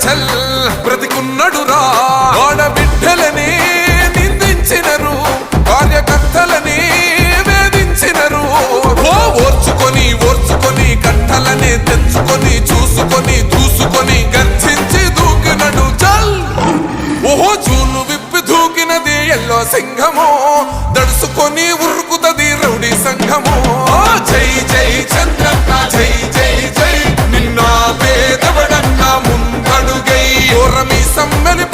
చల్ బ్రతికున్నడురా ఆడబిడ్డలని నిందించినరు కార్యకర్తలని వేధించినరు ఓర్చుకొని ఓర్చుకొని కట్టలని తెంచుకొని చూసుకొని దూసుకొని గర్జించి దూకినడు చల్ ఓహో చూలు విప్పి దూకినది ఎల్లో సింహము దడుసుకొని ఉరుకుతది రౌడీ సంఘము జై జై చంద్రన్న జై జై జై నిన్న పేదవడన్న ముందడుగై ఓరమి సమ్మెలి